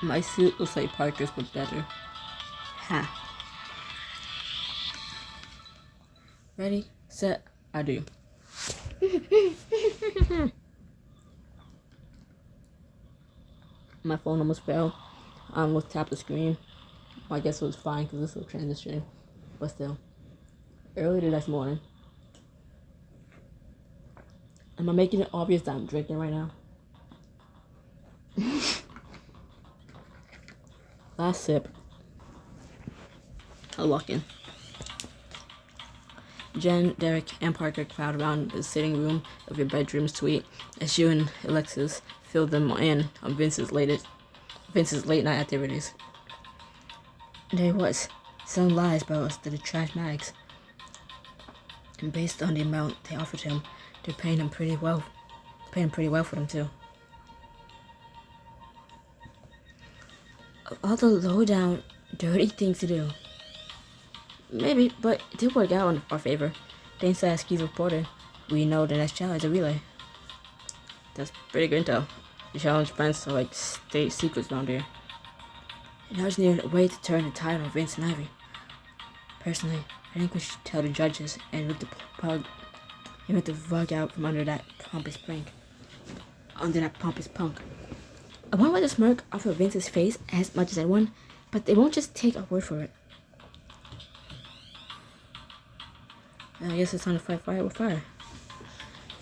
My suit looks like Parker's, but better. Ha. Ready, set, I do. My phone almost fell. I almost tapped the screen. Well, I guess it was fine because this was transition. But still. Early the next morning. Am I making it obvious that I'm drinking right now? Last sip. A lock-in. Jen, Derek, and Parker crowd around the sitting room of your bedroom suite as you and Alexis fill them in on Vince's late night activities. There was some lies about us to the trash mags, and based on the amount they offered him, they're paying him pretty well. Paying him pretty well for them too. All the low-down, dirty things to do. Maybe, but it did work out in our favor. Thanks to Ski's reporter, we know the next challenge is a relay. That's pretty good intel. The challenge plans are like state secrets around here. And I was needing a way to turn the tide on Vince and Ivy. Personally, I think we should tell the judges and rip the rug out from under that pompous prank. Under that pompous punk. I won't let the smirk off of Vince's face as much as anyone, but they won't just take our word for it. I guess it's time to fight fire with fire.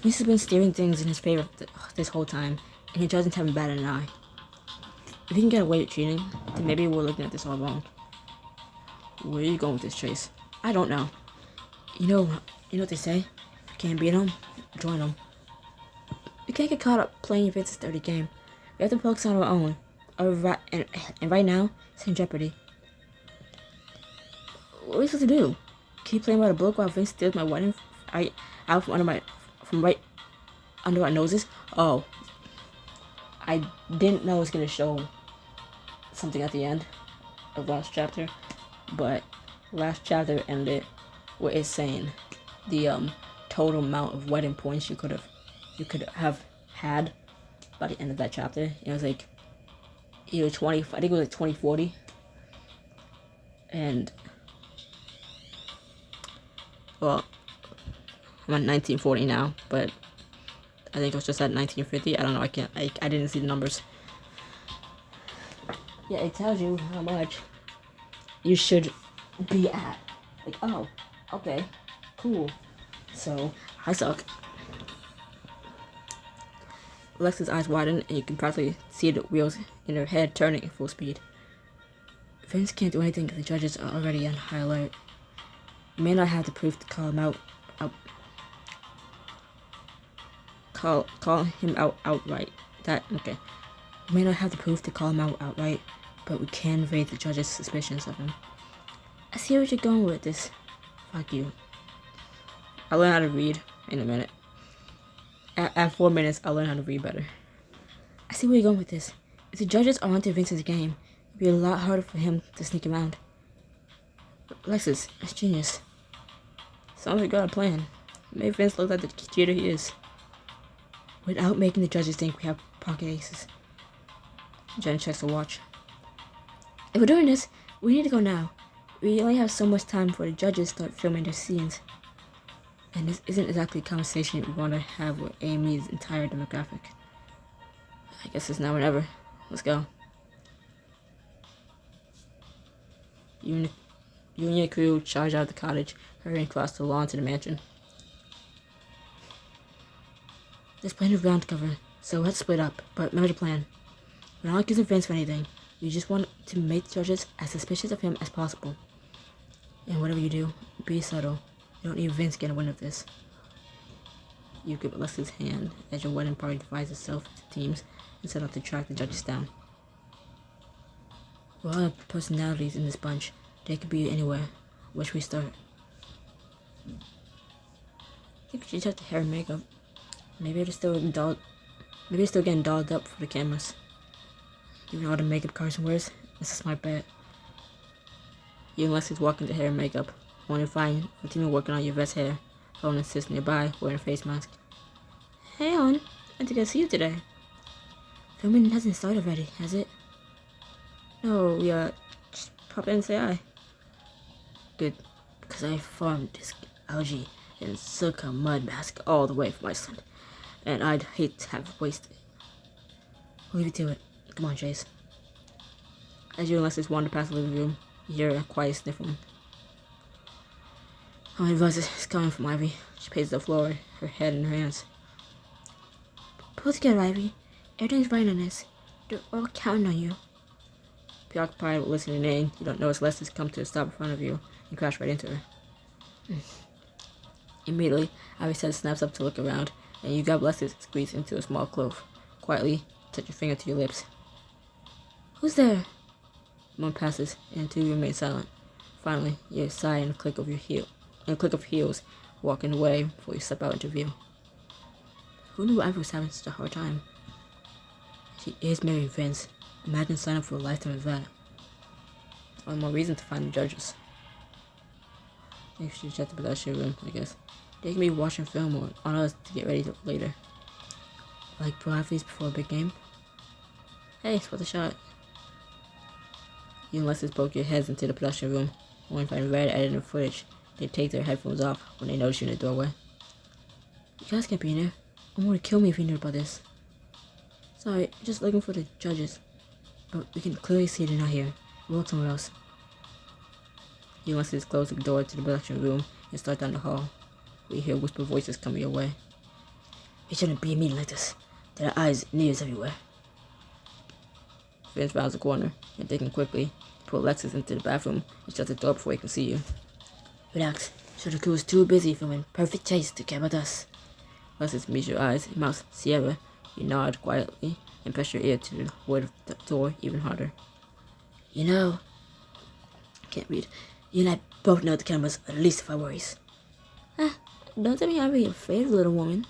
Vince has been steering things in his favor this whole time, and he doesn't have him batted an eye. If he can get away with cheating, then maybe we're looking at this all wrong. Where are you going with this, Chase? I don't know. You know what they say? If you can't beat them, join them. We can't get caught up playing Vince's dirty game. We have to focus on our own. And right now, it's in jeopardy. What are we supposed to do? Keep playing by the book while Vince steals my wedding out from right under our noses? Oh. I didn't know it was going to show something at the end of last chapter, but last chapter ended with it saying the total amount of wedding points you could have had by the end of that chapter. It was like either 20, I think it was like 2040, and well, I'm at 1940 now, but I think it was just at 1950. I don't know. I didn't see the numbers. Yeah, it tells you how much you should be at. Like, oh, okay, cool. So, I suck. Alexa's eyes widen, and you can practically see the wheels in her head turning at full speed. Vince can't do anything because the judges are already on high alert. You may not have the proof to call him out. Call him out outright. Okay. We may not have the proof to call him out outright, but we can raise the judges' suspicions of him. I see where you're going with this. Fuck you. I'll learn how to read in a minute. At 4 minutes, I'll learn how to read better. I see where you're going with this. If the judges are onto Vince's game, it'd be a lot harder for him to sneak around. Alexis, that's genius. Sounds like you got a plan. Maybe Vince looks like the cheater he is. Without making the judges think we have pocket aces. Jen checks her watch. If we're doing this, we need to go now. We only have so much time before the judges start filming their scenes. And this isn't exactly a conversation we want to have with Amy's entire demographic. I guess it's now or never. Let's go. You and your crew charge out of the cottage, hurrying across the lawn to the mansion. There's plenty of ground to cover, so let's split up, but remember the plan. We're not accusing Vince for anything. You just want to make the judges as suspicious of him as possible. And whatever you do, be subtle. You don't need Vince getting wind of this. You grip Alexa's hand as your wedding party divides itself into teams and set out to track the judges down. We're all have personalities in this bunch. They could be anywhere. Where should we start? I think we should check the hair and makeup. Maybe they're still getting dolled up for the cameras. Given all the makeup Carson wears, it's a smart bet. You and Leslie's walking to hair and makeup. When you find a team working on your vet's hair, Helen sits nearby wearing a face mask. Hey, Helen. I think I see you today. Filming hasn't started already, has it? No, just pop in and say hi. Good, because I farmed this algae and silica mud mask all the way from Iceland, and I'd hate to have it wasted. We'll leave you to it. Come on, Chase. As you and Leslie wander past the living room, you hear a quiet sniffling. How many voices is coming from Ivy? She paces the floor, her head in her hands. Pull together, Ivy. Everything's right on this. They're all counting on you. Preoccupied with listening in, you don't notice Leslie's come to a stop in front of you and crash right into her. Immediately, Ivy's head snaps up to look around, and you grab Leslie and squeeze into a small clove. Quietly, touch your finger to your lips. Who's there? A moment passes, and the two remain silent. Finally, you hear a sigh and a click of heels, walking away before you step out into view. Who knew Ivy was having such a hard time? She is marrying Vince. Imagine signing up for a lifetime of that. One more reason to find the judges. Maybe we should check the production room, I guess. They can be watching film or on us to get ready later. Like pro athletes before a big game. Hey, spot the shot. You and Leslie poke your heads into the production room. One find red edited footage. They take their headphones off when they notice you in the doorway. You guys can't be in there. I'm going to kill me if you knew about this. Sorry, just looking for the judges. But we can clearly see they're not here. We'll look somewhere else. You and Leslie close the door to the production room and start down the hall. We hear whispered voices coming your way. We shouldn't be meeting like this. There are eyes and ears everywhere. Vince rounds the corner and thinking quickly, pull Alexis into the bathroom and shut the door before he can see you. Relax. Sure, the crew is too busy filming Perfect Chase to care about us. Alexis meets your eyes and mouths Sierra. You nod quietly and press your ear to the wood of the door even harder. You know, I can't read. You and I both know the cameras are the least of our worries. Don't tell me I'm really afraid of the little woman.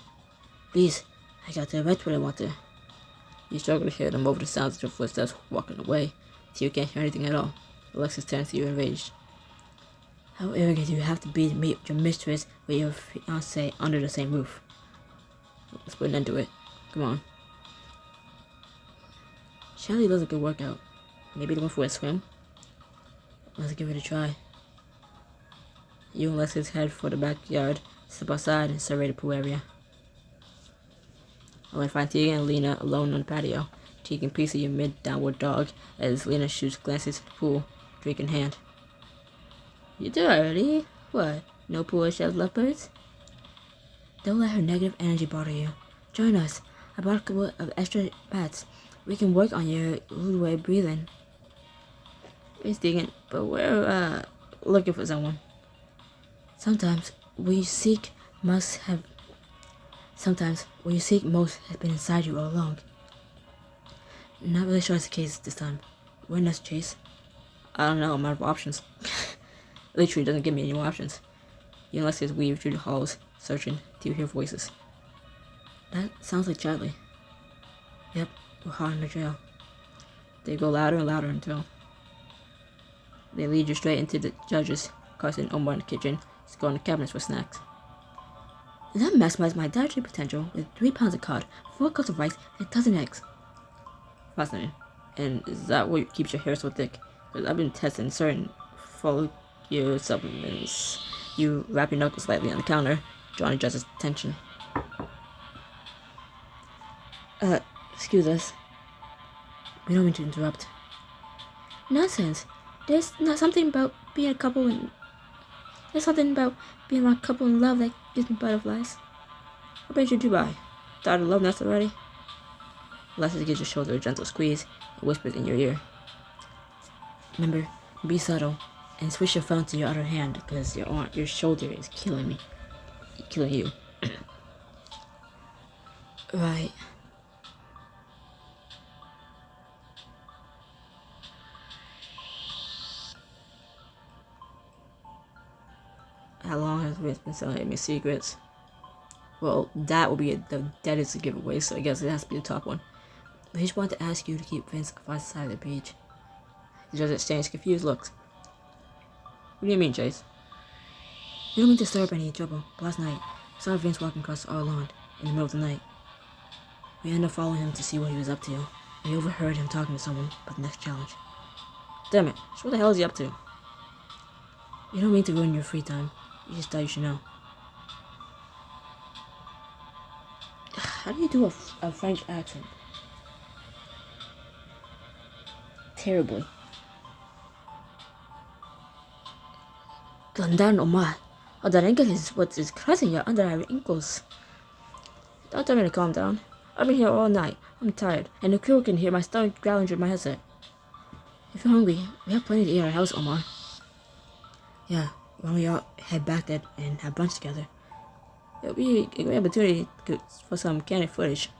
Please, I got to write what I want to. You struggle to hear them over the sounds of your footsteps walking away, till you can't hear anything at all. Alexis turns to you enraged. How arrogant do you have to be to meet your mistress with your fiancé under the same roof? Let's put an end to it. Come on. Shelly does a good workout. Maybe going for a swim? Let's give it a try. You and Alexis head for the backyard, step outside, and survey the pool area. I find Tegan and Lena alone on the patio. Tegan peeks at your mid-downward dog as Lena shoots glances at the pool, drink in hand. You do already? What? No pool or shells lovebirds? Don't let her negative energy bother you. Join us. I brought a couple of extra mats. We can work on your rude way of breathing. It's Tegan, but we're looking for someone. Sometimes what you seek most has been inside you all along. Not really sure it's the case this time. Where next, Chase? I don't know, I'm out of options. Literally doesn't give me any more options. You and Alexis weave through the halls, searching till you hear voices. That sounds like Charlie. Yep, we're hot in the trail. They go louder and louder until they lead you straight into the judges. Carson and Omar in the kitchen, scoring the cabinets for snacks. That maximized my dietary potential with 3 pounds of cod, 4 cups of rice, and a dozen eggs. Fascinating. And is that what keeps your hair so thick? Because I've been testing certain follicle supplements. You wrap your knuckles slightly on the counter, drawing the judge's attention. Excuse us. We don't mean to interrupt. Nonsense. There's something about being around a couple in love that gives me butterflies. What brings you to Dubai? Tired of love nest already? Alexis gives your shoulder a gentle squeeze and whispers in your ear. Remember, be subtle and switch your phone to your other hand because your shoulder is killing me. Killing you. Right. How long has Vince been selling me secrets? Well, that will be the deadest giveaway, so I guess it has to be the top one. But I just wanted to ask you to keep Vince off our side of the beach. The judge exchanged confused looks. What do you mean, Chase? We don't mean to stir up any trouble, but last night, I saw Vince walking across our lawn in the middle of the night. We ended up following him to see what he was up to, and we overheard him talking to someone about the next challenge. Damn it. So what the hell is he up to? You don't mean to ruin your free time. You just thought you should know. How do you do a French accent? Terribly. Gandhan Omar. Oh, that ankle is what is causing your under our ankles. Don't tell me to calm down. I've been here all night. I'm tired, and the crew can hear my stomach growling through my headset. If you're hungry, we have plenty to eat at our house, Omar. Yeah, why don't we all head back there and have brunch together? It'll be a great opportunity for some candid footage.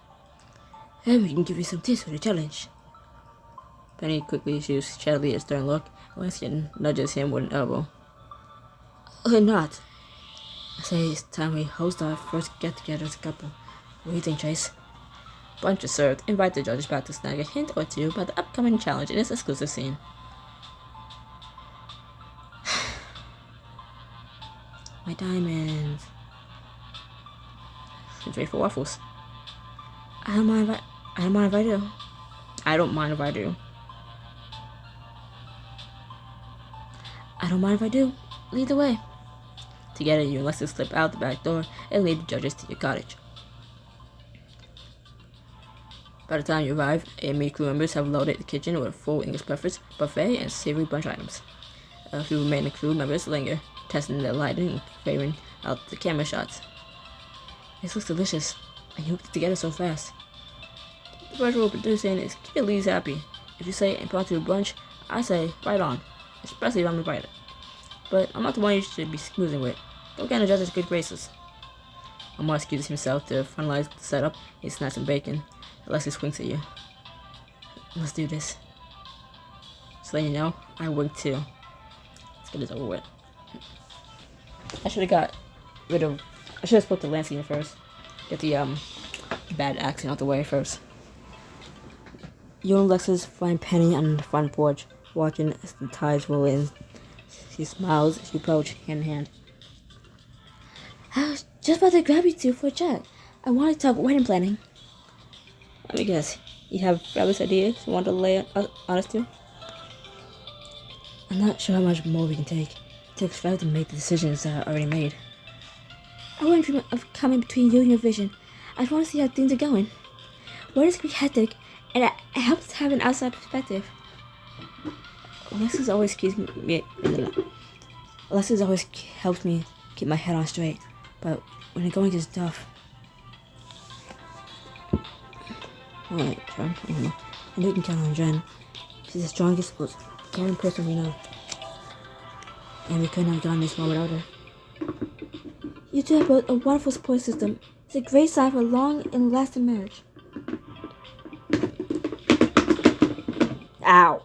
And we can give you some tips for the challenge. Penny quickly shoots Chadley a stern look, and Winston nudges him with an elbow. Or not. I say it's time we host our first get-together as a couple. What do you think, Chase? Brunch is served. Invite the judges back to snag a hint or two about the upcoming challenge in this exclusive scene. My diamonds. It's ready for waffles. I don't mind if I do. I don't mind if I do. I don't mind if I do. Lead the way. Together, you and Lester slip out the back door and lead the judges to your cottage. By the time you arrive, AME crew members have loaded the kitchen with a full English breakfast, buffet, and savory brunch items. A few remaining crew members linger, testing their lighting and figuring out the camera shots. This looks delicious, and you put it together so fast. The virtual producer is keep your leads happy. If you say impromptu brunch, I say right on, especially if I'm invited. But I'm not the one you should be snoozing with. Don't get the judges good graces. Omar excuses himself to finalize the setup. He snacks some bacon. Alexis winks at you. Let's do this. So letting you know, I wink too. Let's get this over with. I should have spoke to Lansing first. Get the bad accent out the way first. You and Alexis find Penny on the front porch, watching as the tides roll in. She smiles as you approach, hand in hand. I was just about to grab you two for a chat. I want to talk wedding planning. Let me guess. You have fabulous ideas you want to lay on us to? I'm not sure how much more we can take. It takes forever to make the decisions that are already made. I wouldn't dream of coming between you and your vision. I just want to see how things are going. Weddings can be hectic, and it helps to have an outside perspective. Alexis always helps me keep my head on straight, but when the going gets tough. Alright, Jen. And you can count on Jen. She's the strongest, most caring person we know. And we couldn't have gotten this far without her. You two have built a wonderful support system. It's a great sign for a long and lasting marriage. Ow.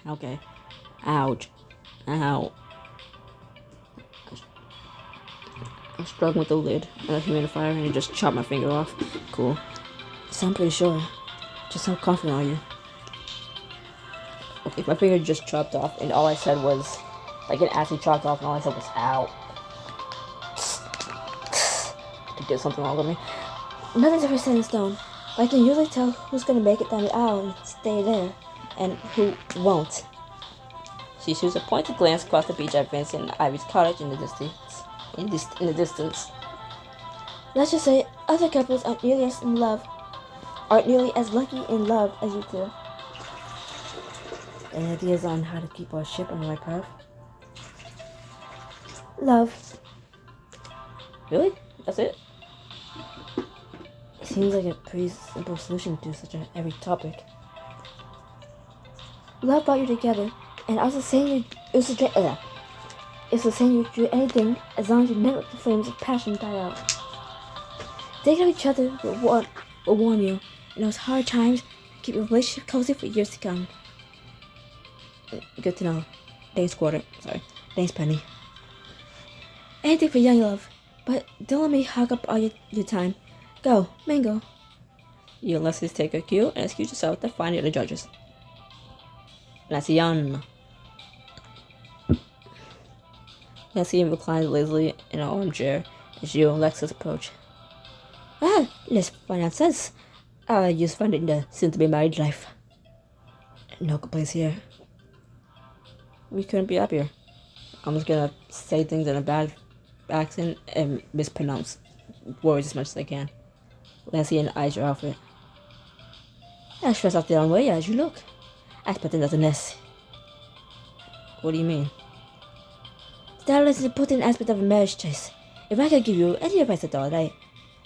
Okay. Ouch. Ow. I'm struggling with the lid on the humidifier and it just chopped my finger off. Cool. So I'm pretty sure. Just how confident are you? Okay, my finger just chopped off and all I said was, like it actually chopped off and all I said was, ow. To get something wrong with me. Nothing's ever set in stone, but I can usually tell who's gonna make it down the aisle and stay there, and who won't. She shoots a pointed glance across the beach at Vince and Ivy's cottage in the distance. In the distance. Let's just say other couples aren't nearly as lucky in love as you two. Any ideas on how to keep our ship on the right path? Love. Really? That's it? It seems like a pretty simple solution to such a heavy topic. Love brought you together, and I was saying it's the same you do anything as long as you never let the flames of passion die out. Thinking of each other will warm you in those hard times and keep your relationship cozy for years to come. Good to know. Thanks, Penny. Anything for young love, but don't let me hog up all your time. Go, Mango. You and Leslie take a cue and excuse yourself to find the other judges. Nacion. Nancy reclines lazily in an armchair as you and Alexis approach. Ah, let's find out sense. Just finding the soon-to-be-married life. No complaints here. We couldn't be happier. I'm just gonna say things in a bad accent and mispronounce words as much as I can. Lancy and eyes your outfit. I stress out the wrong way as you look. I expect nothing less. What do you mean? That is an important aspect of a marriage choice. If I could give you any advice at all,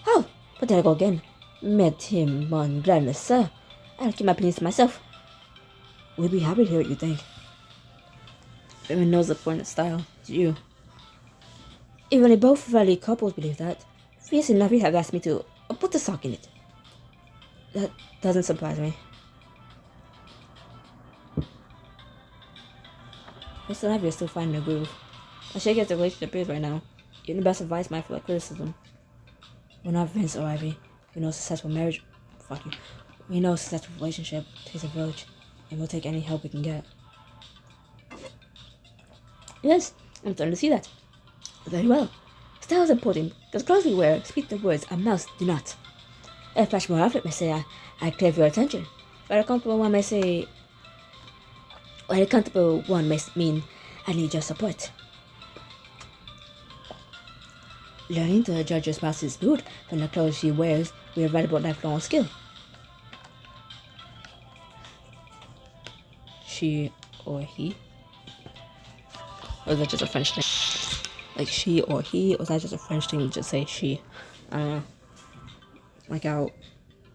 Oh, but there I go again. Met him on gladness, sir. I'll keep my opinions to myself. We'll be happy to hear what you think. Everyone knows the point of style. It's you. Even if both value couples believe that, Fierce and Navi have asked me to put the sock in it. That doesn't surprise me. Fierce and Navi are still finding a groove. I shake as the relationship is right now. Even the best advice might feel like criticism. We're not Vince or Ivy. We know successful marriage. Fuck you. We know a successful relationship takes a village, and we'll take any help we can get. Yes, I'm starting to see that. Very well. Style is important, because clothes we wear speak the words our mouths do not. A fashionable outfit may say, I crave your attention. But a comfortable one may say, or a comfortable one may mean, I need your support. Learning to judge your spouse's mood from the clothes she wears will be a valuable lifelong skill. She or he? Or is that just a French thing? Like she or he? Or is that just a French thing to just say she? I don't know. Like how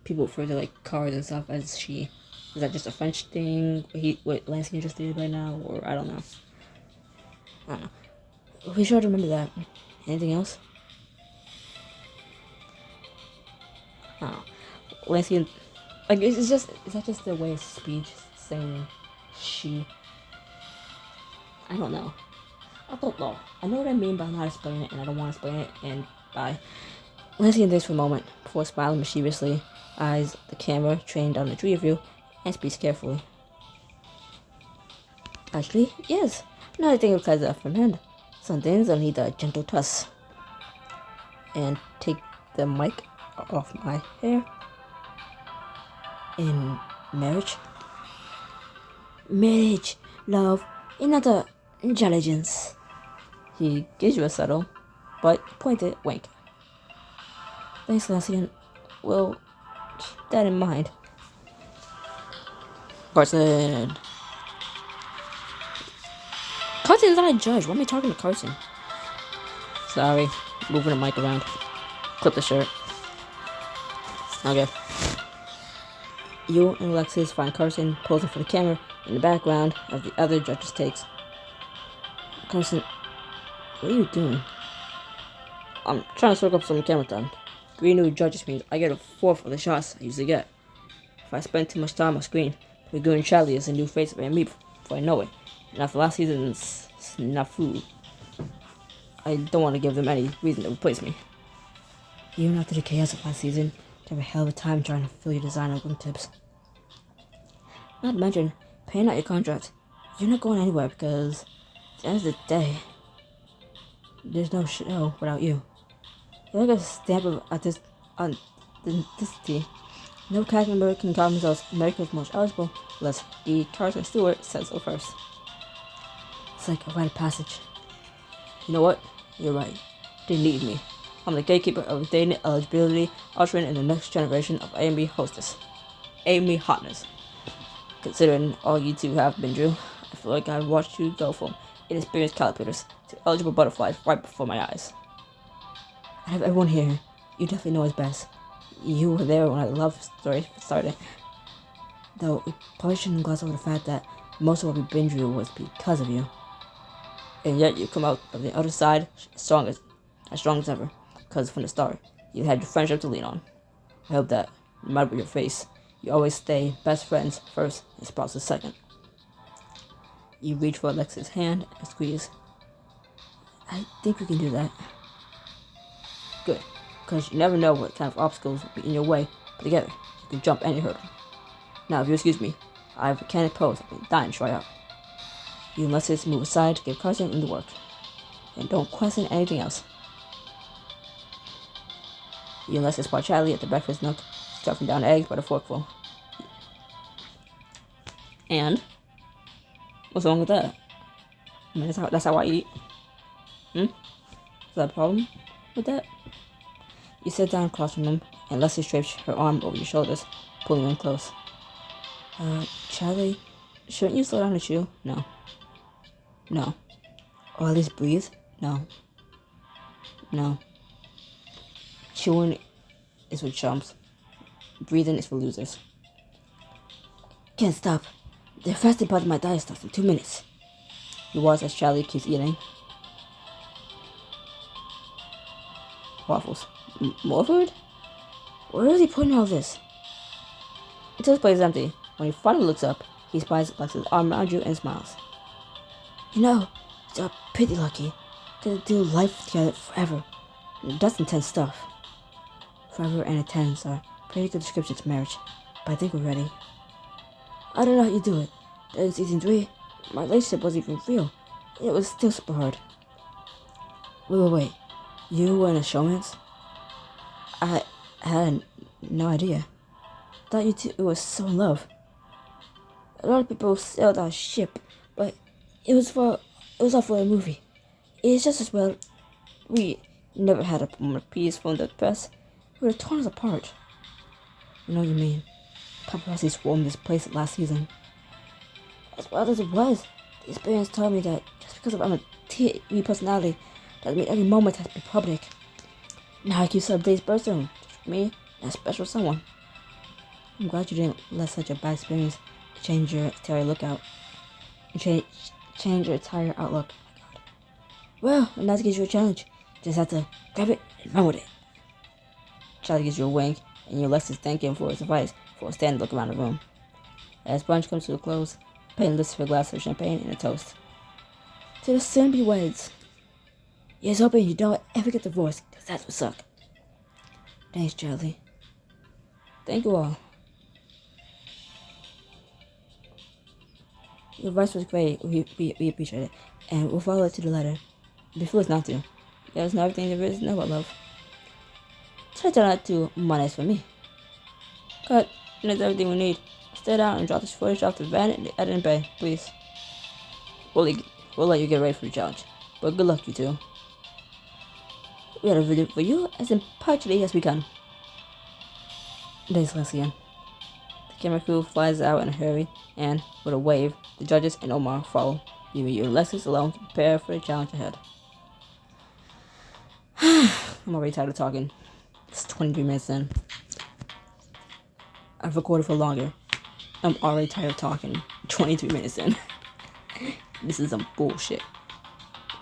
people refer to like cars and stuff as she. Is that just a French thing? What Lansing just did right now? Or I don't know. I don't know. We sure to remember that. Anything else? I don't know. Lansing, like is that just the way of speech saying she? I don't know. I don't know. I know what I mean, but I'm not explaining it, and I don't want to explain it, and bye. Lansing thinks for a moment, before smiling mischievously, eyes the camera trained on the three of you, and speaks carefully. Actually, yes. Now I think because of Fernand. Some things will need a gentle toss. And take the mic off my hair. In marriage. Marriage, love, another intelligence. He gives you a subtle, but pointed wink. Thanks, Lansing. Well, keep that in mind. Carson. Carson's not a judge. Why am I talking to Carson? Sorry. Moving the mic around. Clip the shirt. Okay. You and Alexis find Carson posing for the camera in the background of the other judge's takes. Carson, what are you doing? I'm trying to soak up some camera time. 3 new judges means I get a fourth of the shots I usually get. If I spend too much time on screen, Lagoon and Charlie is a new face of me before I know it. And after last season's snafu, I don't want to give them any reason to replace me. Even after the chaos of last season, I have a hell of a time trying to fill your designer tips. Not to mention, paying out your contract. You're not going anywhere because, at the end of the day, there's no show without you. You're like a stamp of authenticity. No cast member can call themselves America's most eligible unless the Carson Stewart says so first. It's like a rite of passage. You know what? You're right. They need me. I'm the gatekeeper of dating eligibility, ushering in the next generation of A&B hostess. A&B hotness. Considering all you two have been through, I feel like I've watched you go from inexperienced caterpillars to eligible butterflies right before my eyes. Out of everyone here, you definitely know what's best. You were there when the love story started. Though, we probably shouldn't gloss over the fact that most of what we've been through was because of you. And yet you come out of the other side as strong as ever. Because from the start, you had your friendship to lean on. I hope that, no matter what your face, you always stay best friends first and spouses second. You reach for Alexis' hand and squeeze. I think we can do that. Good, because you never know what kind of obstacles will be in your way, but together, you can jump any hurdle. Now, if you excuse me, I have a candid pose I've been dying to try out. You and Alexis move aside to give Carson in the work. And don't question anything else. You and Alexis spot Charlie at the breakfast nook, stuffing down eggs by the forkful. And? What's wrong with that? I mean, that's how I eat. Is that a problem with that? You sit down across from him, and Leslie drapes her arm over your shoulders, pulling him close. Charlie, shouldn't you slow down to chew? No. No. Or at least breathe? No. No. Chewing is for chumps. Breathing is for losers. Can't stop. The fasting part of my diet starts in 2 minutes. He watches as Charlie keeps eating. Waffles. More food? Where is he putting all this? Until his plate is empty. When he finally looks up, he spies Alexa's arm around you and smiles. You know, you're pretty lucky. Gonna do life together forever. That's intense stuff. Forever and intense are pretty good descriptions to marriage, but I think we're ready. I don't know how you do it. In season 3, my relationship wasn't even real. It was still super hard. Wait. You were in a showmance? I had no idea. Thought you two were so in love. A lot of people sailed our ship, but it was all for a movie. It's just as well we never had a moment of peace from the press. We were torn us apart. You know what you mean? Paparazzi swarmed this place last season. As wild as it was, the experience taught me that just because I'm a TV personality doesn't mean every moment has to be public. Now I keep celebrating birthday just me and a special someone. I'm glad you didn't let such a bad experience change your entire lookout. Change your entire outlook. Well, and that gives you a challenge. Just have to grab it and run with it. Charlie gives you a wink, and you Alexis thank him for his advice for a standing look around the room. As brunch comes to a close, Peyton lifts her glass of champagne and a toast. To the soon-be weds. Here's hoping you don't ever get divorced, because that would suck. Thanks, Charlie. Thank you all. Your advice was great. We appreciate it. And we'll follow it to the letter. Be foolish not to. There's not everything there is to know about love. Try to turn out to money for me. Cut. That's everything we need. Stay down and drop this footage off the van and edit and bay, please. We'll let you get ready for the challenge. But good luck, you two. We had a video for you as impartially as we can. Thanks, Leslie. The camera crew flies out in a hurry, and, with a wave, the judges and Omar follow, leaving you and Lexus alone to prepare for the challenge ahead. I'm already tired of talking. It's 23 minutes in. I've recorded for longer. I'm already tired of talking. 23 minutes in. This is some bullshit.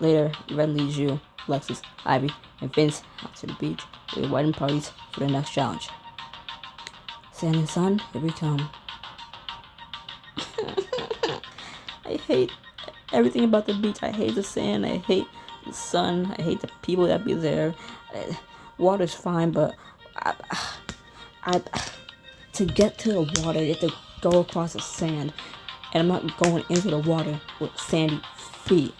Later, Red leads you, Lexus, Ivy, and Vince out to the beach with wedding parties for the next challenge. Sand and sun, here we come. I hate everything about the beach. I hate the sand. I hate the sun. I hate the people that be there. Water's fine, but to get to the water, you have to go across the sand, and I'm not going into the water with sandy feet.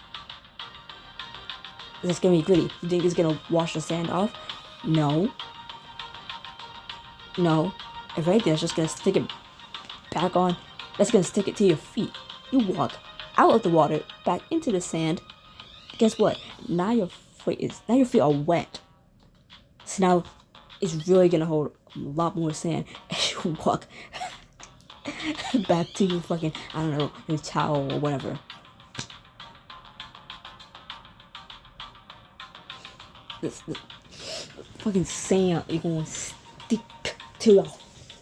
It's gonna be gritty. You think it's gonna wash the sand off? No. If anything, it's just gonna stick it back on. That's gonna stick it to your feet. You walk out of the water, back into the sand. Guess what? Now your feet are wet. So now it's really gonna hold a lot more sand as you walk back to your fucking, I don't know, your towel or whatever. This fucking sand is gonna stick to your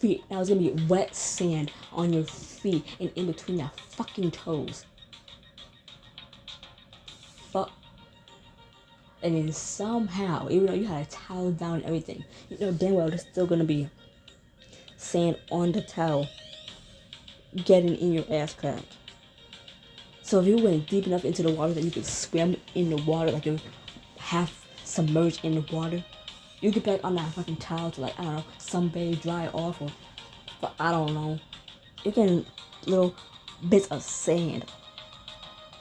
feet. Now it's gonna be wet sand on your feet and in between your fucking toes. Fuck. And then somehow, even though you had a towel down and everything, you know damn well there's still gonna be sand on the towel getting in your ass crack. So if you went deep enough into the water that you could swim in the water, like you're half submerged in the water, you get back on that fucking towel to, like, I don't know, sunbathe, dry off, or I don't know. You're getting little bits of sand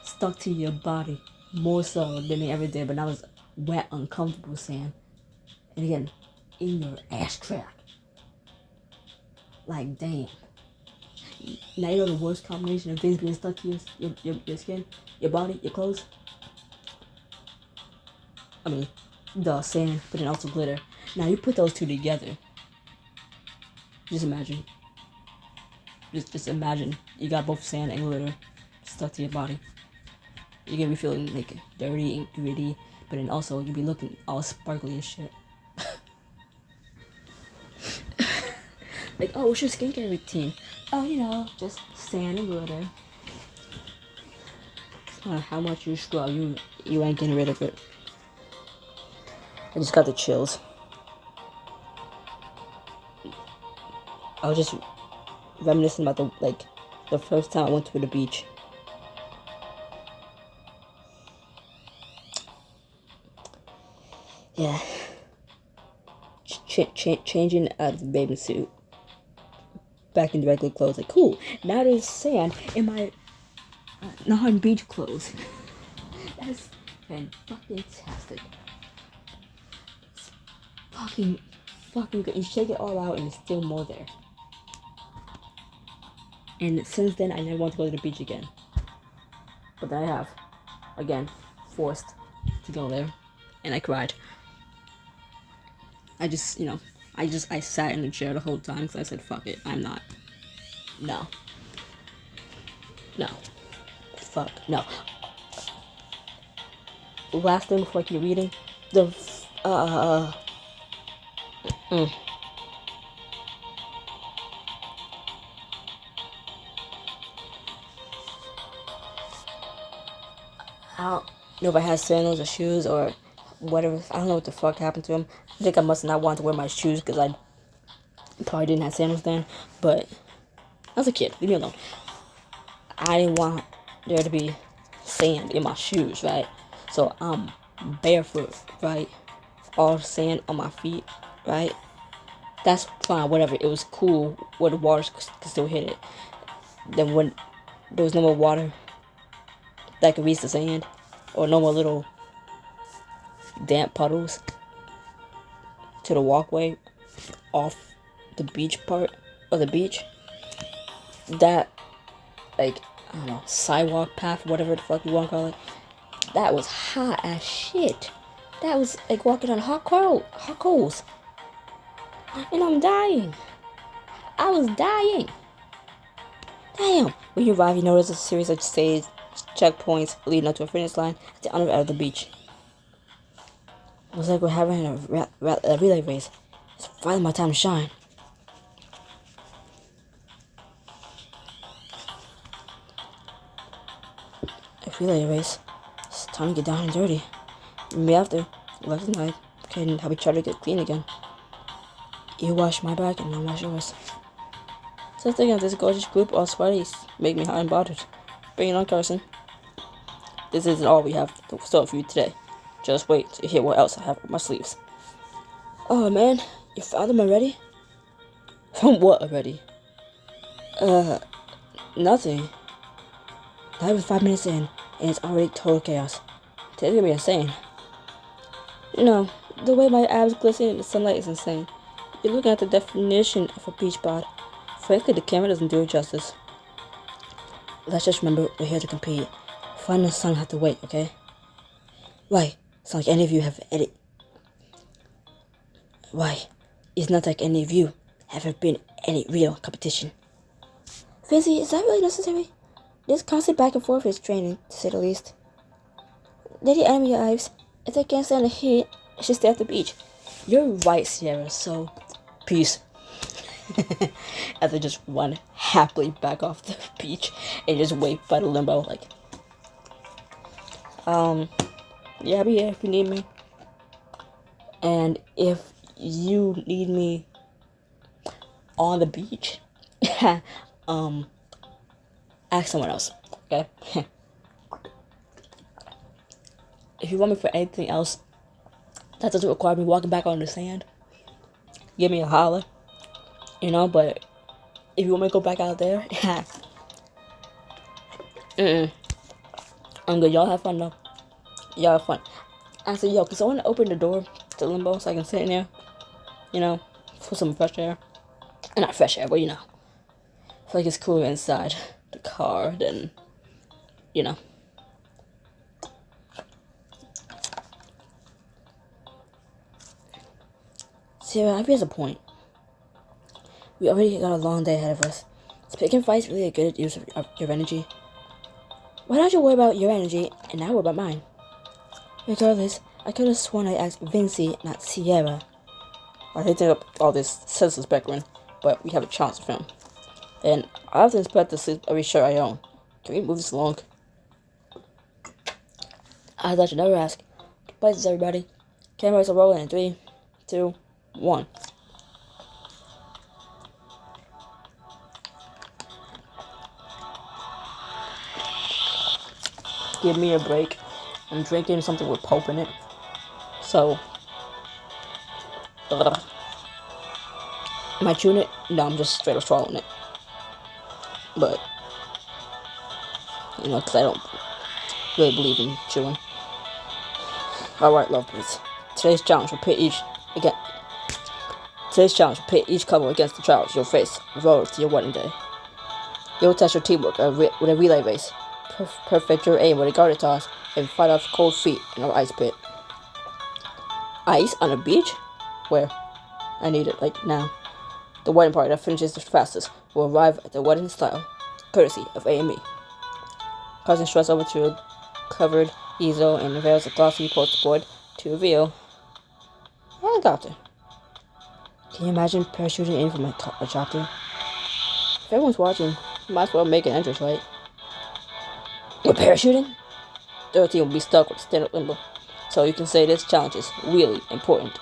stuck to your body, more so than they ever did, but now it's wet, uncomfortable sand. And again, in your ass crack. Like, damn. Now you know the worst combination of things being stuck to your skin, your body, your clothes. I mean, the sand, but then also glitter. Now you put those two together. Just imagine. Just imagine you got both sand and glitter stuck to your body. You're gonna be feeling like dirty and gritty, but then also you'll be looking all sparkly and shit. Like, oh, what's your skincare routine? Oh, you know, just sand and glitter. No matter how much you scrub, you ain't getting rid of it. I just got the chills. I was just reminiscing about the first time I went to the beach. Yeah. Changing out of the bathing suit. Back in the regular clothes. Like, cool. Now there's sand in my non-beach clothes. That's fantastic. It's fucking good. You shake it all out and there's still more there. And since then, I never want to go to the beach again. But then I have, again, forced to go there. And I cried. I sat in the chair the whole time because I said, fuck it, I'm not. No. Fuck, no. Last thing before I keep reading, I don't know if I had sandals or shoes or whatever. I don't know what the fuck happened to him. I think I must not want to wear my shoes because I probably didn't have sandals then. But I was a kid. Leave me alone. I didn't want there to be sand in my shoes, right? So I'm barefoot, right? All sand on my feet, right? That's fine, whatever. It was cool where the water could still hit it. Then when there was no more water that could reach the sand, or no more little damp puddles to the walkway off the beach part of the beach, that, like, I don't know, sidewalk path, whatever the fuck you want to call it, that was hot as shit. That was like walking on hot coals. And I'm dying. I was dying. Damn. When you arrive, you notice a series of stage checkpoints leading up to a finish line at the underside of the beach. It was like we're having a relay race. It's finally my time to shine. A relay race. It's time to get down and dirty. Me after. Left and right. Okay, and help each other get clean again. You wash my back and I'll wash yours. So thinking of this gorgeous group of sweaties make me hot and bothered. Bring it on, Carson. This isn't all we have to store for you today. Just wait to hear what else I have up my sleeves. Oh man, you found them already? From what already? Nothing. Not even 5 minutes in, and it's already total chaos. Today's gonna be insane. You know, the way my abs glisten in the sunlight is insane. You're looking at the definition of a beach bod. Frankly, the camera doesn't do it justice. Let's just remember we're here to compete. Final song have to wait, okay? Why? It's not like any of you have edit. Why? It's not like any of you have ever been any real competition. Fancy, is that really necessary? This constant back and forth is draining, to say the least. Lady enemy lives. If they can't stand the heat, they should stay at the beach. You're right, Sierra, so peace. As I just run happily back off the beach and just wait by the limbo, like, yeah, I'll be here if you need me. And if you need me on the beach, ask someone else, okay? If you want me for anything else that doesn't require me walking back on the sand, give me a holler, you know, but if you want me to go back out there, I'm good. Y'all have fun, though. Y'all have fun. I said, yo, can someone open the door to Limbo so I can sit in there, you know, for some fresh air? Not fresh air, but, you know, feel like it's cooler inside the car than, you know. Sarah, here's a point. We already got a long day ahead of us. Is picking fights really a good use of your energy? Why don't you worry about your energy and I worry about mine? Regardless, I could have sworn I asked Vinci, not Sierra. I hate to up all this senseless background, but we have a chance with him. And I often expect to sleep every shirt I own. Can we move this along? I thought you'd never ask. Places, everybody. Cameras are rolling in 3, 2, 1. Give me a break. I'm drinking something with pulp in it. So, am I chewing it? No, I'm just straight up swallowing it. But, you know, because I don't really believe in chewing. Alright, lovebirds. Today's challenge will pit each couple against the trials you'll face road to your wedding day. You'll test your teamwork with a relay race, perfect your aim with a guarded toss, and fight off cold feet in our ice pit. Ice on a beach? Where? I need it, like, now. The wedding party that finishes the fastest will arrive at the wedding style, courtesy of AME. Causing stress over to a covered easel and unveils a glossy poster board to reveal a helicopter. Can you imagine parachuting in from a chopper? If everyone's watching, you might as well make an entrance, right? You're parachuting? The other team will be stuck with standard limbo, so you can say this challenge is really important.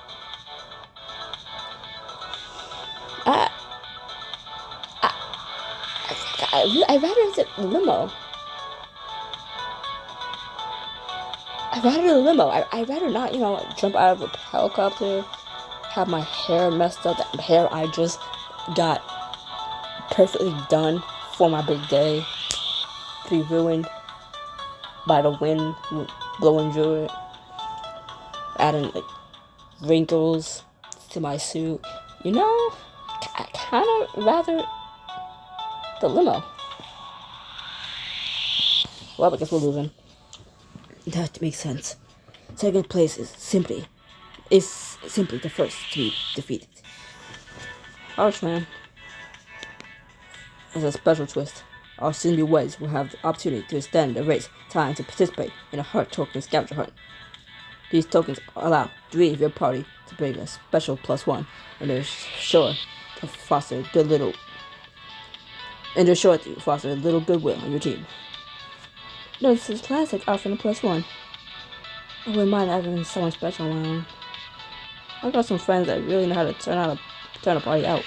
I'd rather sit in the limo. I'd rather not, jump out of a helicopter, have my hair messed up, that hair I just got perfectly done for my big day, to be ruined by the wind blowing through it, adding like wrinkles to my suit. I kind of rather the limo. Well, I guess we're losing. That makes sense. Second place is simply the first to be defeated. Harsh, man. As a special twist, our soon-be weds will have the opportunity to extend the race time to participate in a heart token scavenger hunt. These tokens allow 3 of your party to bring a special +1, and they're sure to foster little goodwill on your team. No, this is classic offering a +1. I wouldn't mind having someone special on my own. I've got some friends that really know how to turn a party out.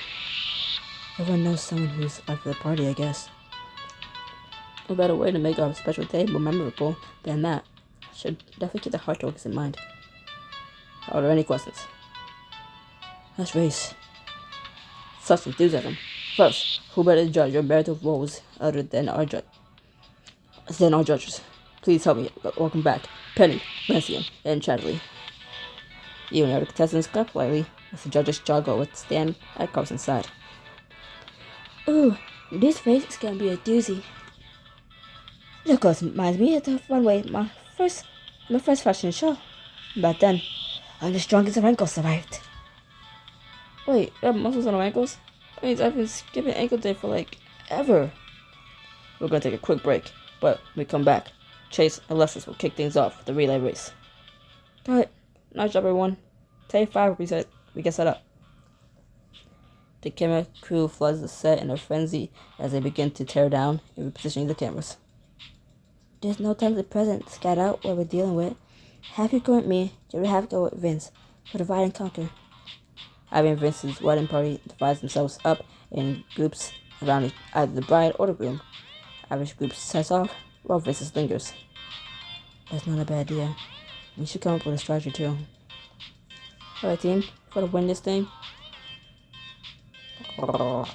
Everyone knows someone who's up for the party, I guess. A better way to make our special day more memorable than that. Should definitely keep the heart tokens in mind. Are there any questions? Let's race. Such enthusiasm. First, who better judge your marital roles other than our judges? Please help me welcome back Penny, Lancian, and Chadley. You and the contestants clap lightly as the judges jog over to stand at Carson's side. Ooh, this race is gonna be a doozy. This course reminds me of the runway my first fashion show. But then, I'm the strongest of ankles survived. Wait, you have muscles on our ankles? That means I've been skipping ankle day for like ever. We're gonna take a quick break, but when we come back, Ch6 and Alexis will kick things off with the relay race. Got it. Nice job, everyone. Take 5 we get set up. The camera crew floods the set in a frenzy as they begin to tear down and repositioning the cameras. There's no time to present, scat out what we're dealing with. Half you go with me, the other half go with Vince. For divide and conquer. Ivy and Vince's wedding party divides themselves up in groups around either the bride or the groom. Ivy's group sets off while Vince's lingers. That's not a bad idea. We should come up with a strategy too. Alright, team, try to win this thing. Whoa.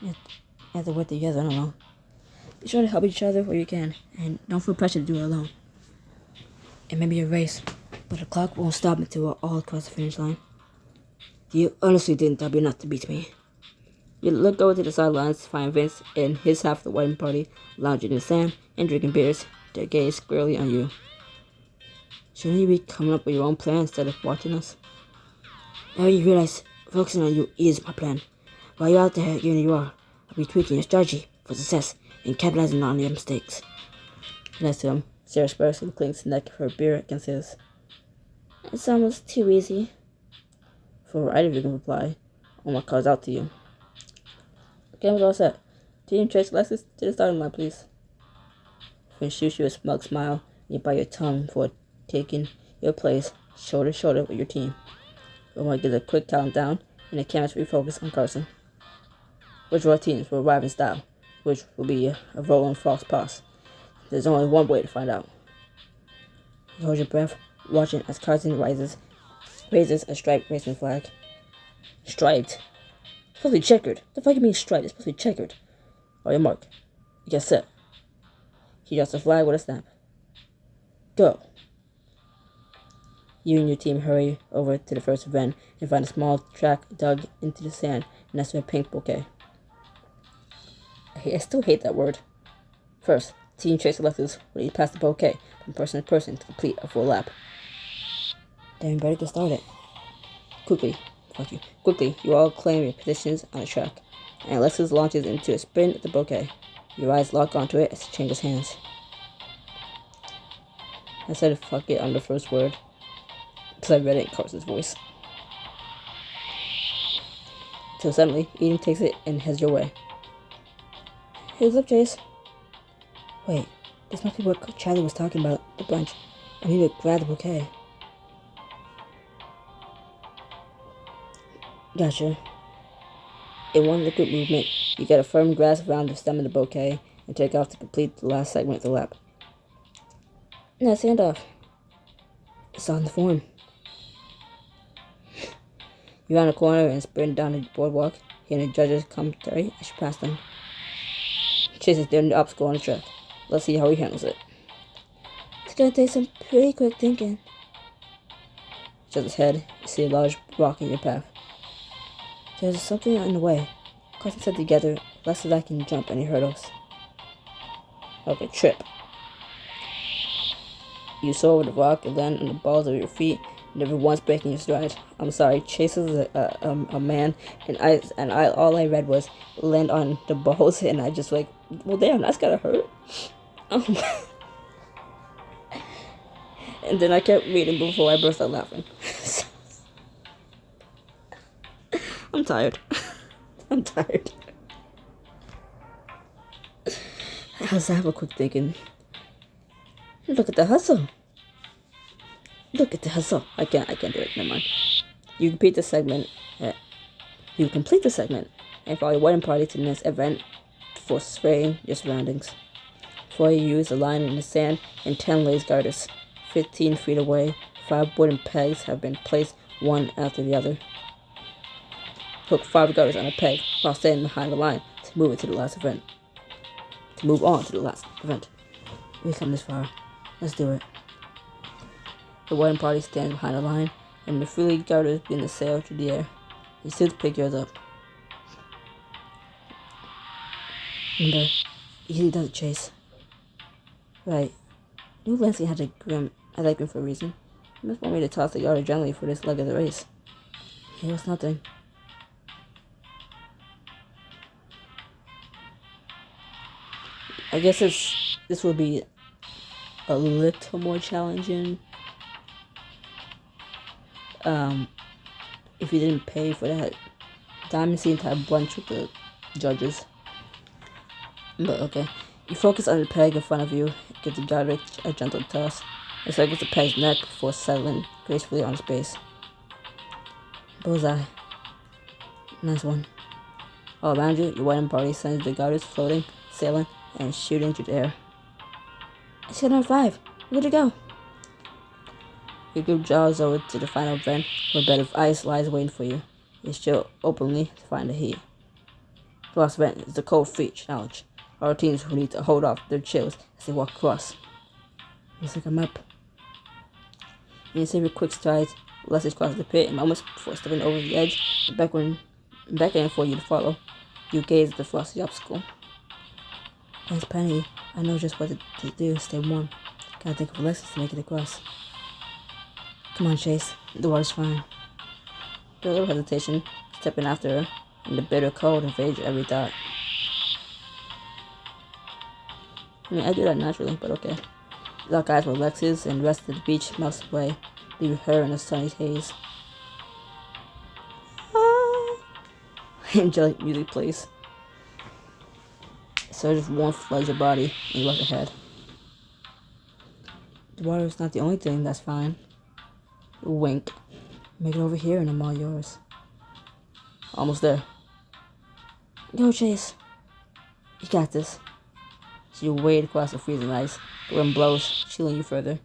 You have to work together, I don't know. Be sure to help each other where you can, and don't feel pressure to do it alone. It may be a race, but the clock won't stop until we're all across the finish line. You honestly think that'd be enough to beat me? You look over to the sidelines to find Vince and his half of the wedding party lounging in the sand and drinking beers, their gaze squarely on you. Shouldn't you be coming up with your own plan instead of watching us? Now you realize focusing on you is my plan. While you're out there giving you are, I'll be tweaking your strategy for success and capitalizing on your mistakes. Next to him, Sarah Sparson clings the neck of her beer against his. It's almost too easy. For either of you can reply, all my cards out to you. Okay, was all set. Team Ch6, Lexus, to the starting line, please. Finn shoots you a smug smile, and you bite your tongue for taking your place shoulder to shoulder with your team. Omar gives a quick countdown, and the cameras refocus on Carson. Which of our teams will arrive in style? Which will be a rolling false pass? There's only one way to find out. You hold your breath, watching as Carson raises a striped racing flag. Striped? It's supposed to be checkered. The fuck you mean striped? It's supposed to be checkered. On your mark. You get set. He drops the flag with a snap. Go. You and your team hurry over to the first event and find a small track dug into the sand next to a pink bouquet. I still hate that word. First, Team Ch6 selectors will lead past the bouquet from person to person to complete a full lap. Then better get started. Quickly, you all claim your positions on the track, and Alexis launches into a sprint at the bouquet. Your eyes lock onto it as it changes hands. I said fuck it on the first word, because I read it in Carson's voice. Till suddenly, Eden takes it and heads your way. Here's up, Chase. Wait, this must be what Charlie was talking about, the bunch. I need to grab the bouquet. Gotcha. In one liquid movement, you get a firm grasp around the stem of the bouquet and take off to complete the last segment of the lap. Now stand off. It's on the form. You round a corner and sprint down the boardwalk, hearing the judges' commentary as you pass them. Chase is doing the obstacle on the track. Let's see how he handles it. It's gonna take some pretty quick thinking. Just his head, you see a large rock in your path. There's something in the way. Carson said together, less as I can jump any hurdles. Okay, trip. You soar over the rock and land on the balls of your feet, never once breaking your stride. I'm sorry, Chase is a man, and all I read was land on the balls, and I just like, well, damn, that's gotta hurt. And then I kept reading before I burst out laughing. I'm tired. I'm tired. Let's have a quick thinking. Look at the hustle. Look at the hustle. I can't do it. Never mind. You complete the segment. And follow your wedding party to the next event for spraying your surroundings. Before you use a line in the sand and 10 lace garters. 15 feet away, 5 wooden pegs have been placed one after the other. Hook 5 garters on a peg while standing behind the line to move on to the last event. We've come this far. Let's do it. The wedding party stands behind the line, and the freely garters begin to sail through the air. You still pick yours up. Remember, easy does it, Chase. Right. New Lansing had that grim for a reason. You must want me to toss the garter gently for this leg of the race. It was nothing. I guess this will be a little more challenging. If you didn't pay for that diamond seemed to have brunch with the judges. But okay. You focus on the peg in front of you, give the garter a gentle toss, and circles the peg's neck before settling gracefully on its base. Bullseye. Nice one. All around you, your wedding party sends the garters floating, sailing, and shooting through the air. It's hit on 5. Where'd it go? Your group jaws over to the final event, where a bed of ice lies waiting for you. You chill openly to find the heat. The last event is the cold feet challenge. Our teams who need to hold off their chills as they walk across. Looks like I'm up. You save your quick strides, Alexis crosses the pit and moments before stepping over the edge, beckoning for you to follow. You gaze at the frosty obstacle. Thanks, Penny. I know just what to do. Stay warm. Gotta think of Alexis to make it across. Come on, Chase. The water's fine. After a little hesitation, stepping after her, and the bitter cold invades your every thought. I mean, I do that naturally, but okay. Lock eyes with Alexis, and the rest of the beach melts away, leaving her in a sunny haze. Angelic music plays. A surge of warmth floods your body, and you look ahead. The water is not the only thing that's fine. Wink. Make it over here and I'm all yours. Almost there. Go, Chase. You got this. So you wade across the freezing ice. The wind blows, chilling you further.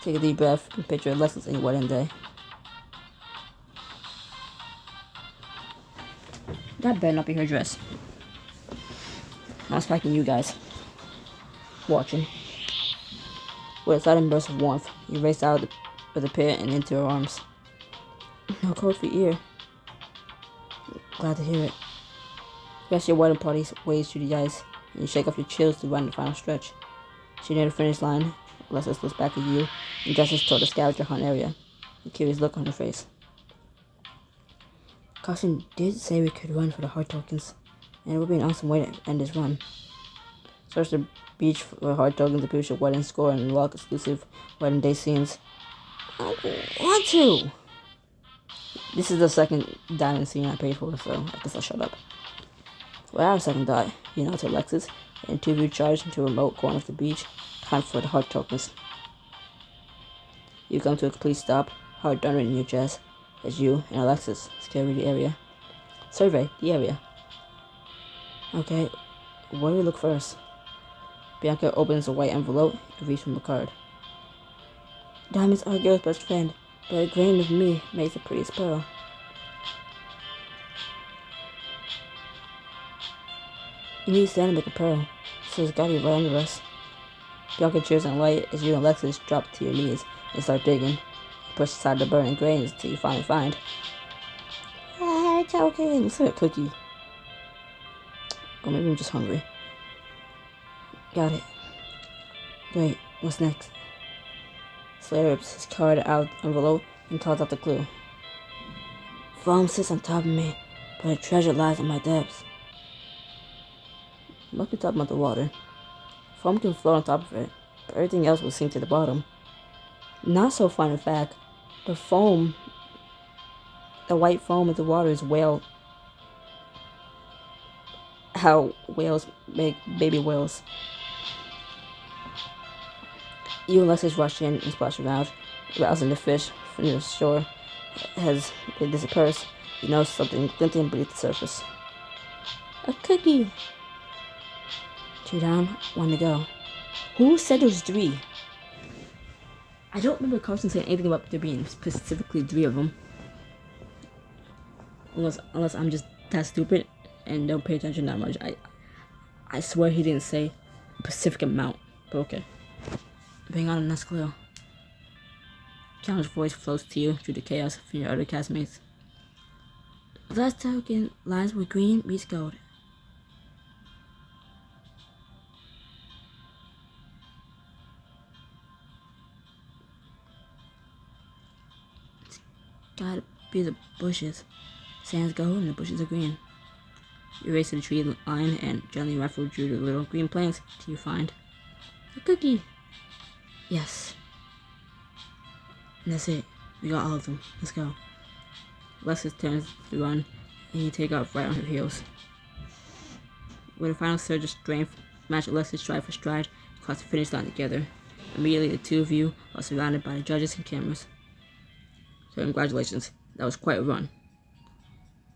Take a deep breath and picture Alexis in your wedding day. That better not be her dress. I'm spiking you guys. Watching. With a sudden burst of warmth, you race out of the pit and into her arms. No cold for your ear. Glad to hear it. The rest of your wedding party waves through the ice, and you shake off your chills to run the final stretch. As you near the finish line, Alexis looks back at you and gestures toward the scavenger hunt area, a curious look on her face. Caution did say we could run for the hard tokens, and it would be an awesome way to end this run. Search the beach for hard tokens to boost your wedding score and unlock exclusive wedding day scenes. I don't want to! This is the second diamond scene I paid for, so I guess I'll shut up. Without a second thought, you nod to Alexis, and two of you charge into a remote corner of the beach, time for the hard tokens. You come to a complete stop, heart thundering in your chest, as you and Alexis scour the area. Survey the area. Okay, where do we look first? Bianca opens a white envelope and reads from the card. Diamonds are a girl's best friend, but a grain of me makes the prettiest pearl. You need sand to make a pearl, so it's gotta be right under us. Bianca cheers on light as you and Alexis drop to your knees and start digging. You push aside the burning grains until you finally find. It's okay, looks like a cookie. Or maybe I'm just hungry. Got it. Great, what's next? Slayer rips his card out of the envelope and calls out the clue. Foam sits on top of me, but a treasure lies in my depths. You must be talking about the water. Foam can float on top of it, but everything else will sink to the bottom. Not so fun in fact, the white foam of the water is how whales make baby whales. You and Alexis rush in and splash around, rousing the fish from the shore. As it disappears, you notice something glinting beneath the surface. A cookie! 2 down, 1 to go. Who said there was 3? I don't remember Carson saying anything about there being specifically 3 of them. Unless I'm just that stupid and don't pay attention that much. I swear he didn't say a specific amount, but okay. Bring on the next clue. Challenge's voice flows to you through the chaos from your other castmates. The last token lies where green meets gold. It's gotta be the bushes. Sand's gold and the bushes are green. You race to the tree line and gently ruffle through the little green plants till you find a cookie. Yes. And that's it. We got all of them. Let's go. Alexis turns to run, and you take off right on her heels. With a final surge of strength, match Alexis stride for stride, across the finish line together. Immediately, the two of you are surrounded by the judges and cameras. So congratulations. That was quite a run.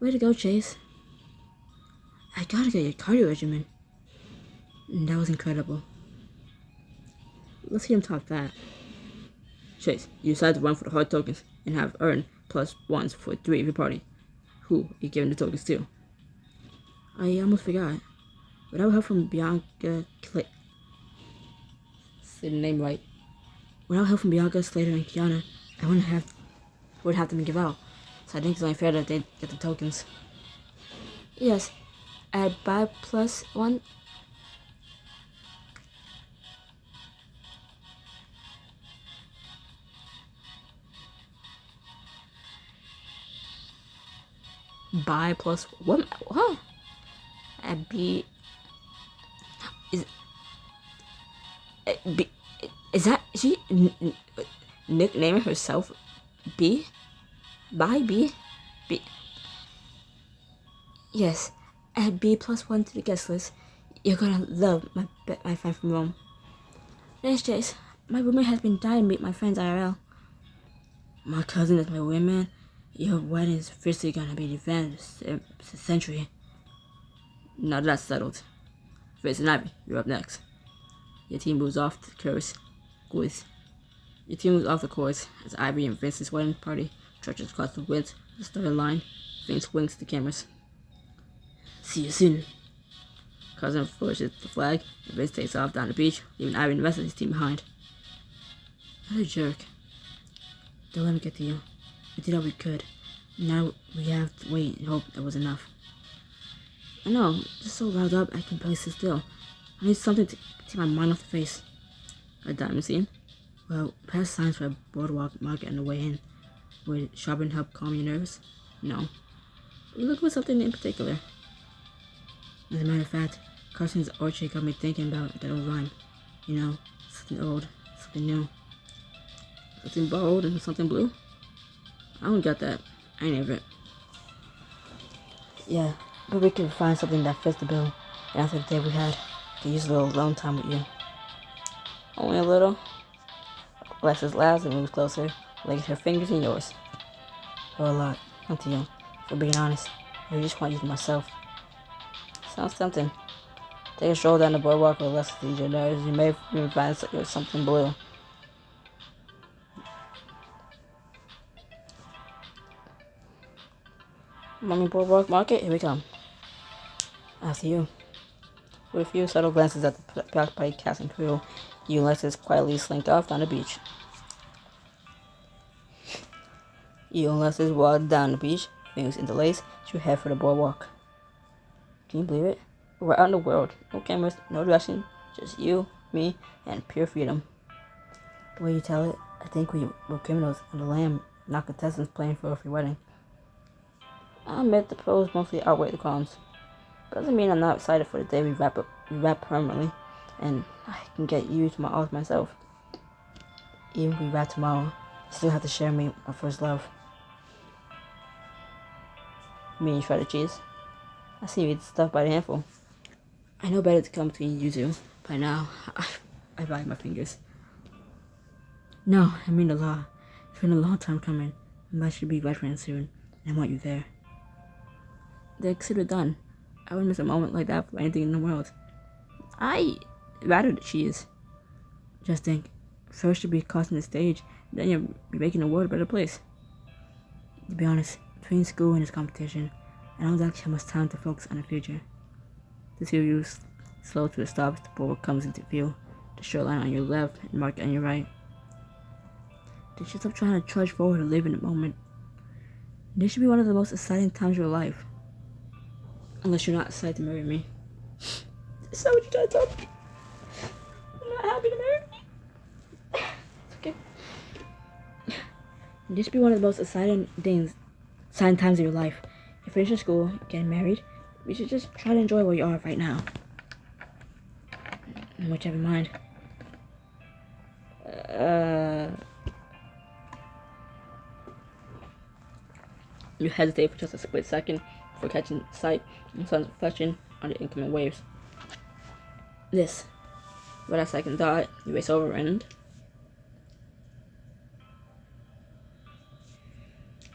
Way to go, Chase. I gotta get your cardio regimen. That was incredible. Let's see him top that. Chase, you decide to run for the hard tokens and have earned +1s for 3 of your party. Who are you giving the tokens to? I almost forgot. Without help from Bianca, say the name right. Without help from Bianca, Slater, and Kiana, I would have them give out. So I think it's only fair that they get the tokens. Yes. Add buy +1. Buy +1. What? Add B. B. Is that she nicknaming herself B? By B? B. Yes, add B +1 to the guest list. You're gonna love my friend from Rome. Thanks, Ch6. My roommate has been dying to meet my friends IRL. My cousin is my wingman. Your wedding is officially gonna be the event of the century. Now that's settled. Fitz and Ivy, you're up next. Your team moves off the course as Ivy and Vince's wedding party trudges across the woods to the starting line. Vince winks to the cameras. See you soon. Cousin flourishes the flag, and Vince takes off down the beach, leaving Ivy and the rest of his team behind. Another jerk. Don't let me get to you. We did all we could. Now we have to wait and hope that was enough. I know, just so riled up I can barely sit still. I need something to take my mind off the face. A diamond scene? Well, past signs for a boardwalk market on the way in. Would shopping help calm your nerves? No. We're looking for something in particular. As a matter of fact, Carson's orchard got me thinking about that old rhyme. You know, something old, something new. Something bold and something blue? I don't get that. I ain't ever it. Yeah, but we can find something that fits the bill. And after the day we had, I could use a little alone time with you. Only a little? Alexis laughs and moves closer, laying her fingers in yours. Or a lot. Up to you. For being honest, I just want you to myself. Sounds tempting. Take a stroll down the boardwalk with Alexis to ease your nerves. You may even find something blue. Mommy Boardwalk Market, here we come. After you. With a few subtle glances at the preoccupied cast and crew, you and Alexis quietly slink off down the beach. You and Alexis walk down the beach, fingers interlaced, as you head for the boardwalk. Can you believe it? We're out in the world. No cameras, no direction, just you, me, and pure freedom. The way you tell it, I think we were criminals on the lam, not contestants playing for a free wedding. I admit the pros mostly outweigh the cons. Doesn't mean I'm not excited for the day we wrap permanently, and I can get you to all myself. Even if we wrap tomorrow, you still have to share me my first love. Me and shredded cheese. I see you eat stuff by the handful. I know better to come between you two. By now, I bite my fingers. No, I mean the law. It's been a long time coming. I should be veteran soon, and I want you there. Then consider done. I wouldn't miss a moment like that for anything in the world. I rather the cheese. Just think, first you'll be crossing the stage, then you'll be making the world a better place. To be honest, between school and this competition, I don't actually have much time to focus on the future. The two of you slow to a stop as the board comes into view, the shoreline on your left and market on your right. They should stop trying to trudge forward and live in the moment. This should be one of the most exciting times of your life. Unless you're not excited to marry me. Is that what you're trying to tell me? I'm not happy to marry me? It's okay. This should be one of the most exciting times of your life. You finish your school, getting married. We should just try to enjoy where you are right now. And what you have in mind? You hesitate for just a split second before catching sight of the sun's reflection on the incoming waves. This. With that second thought, you race over and...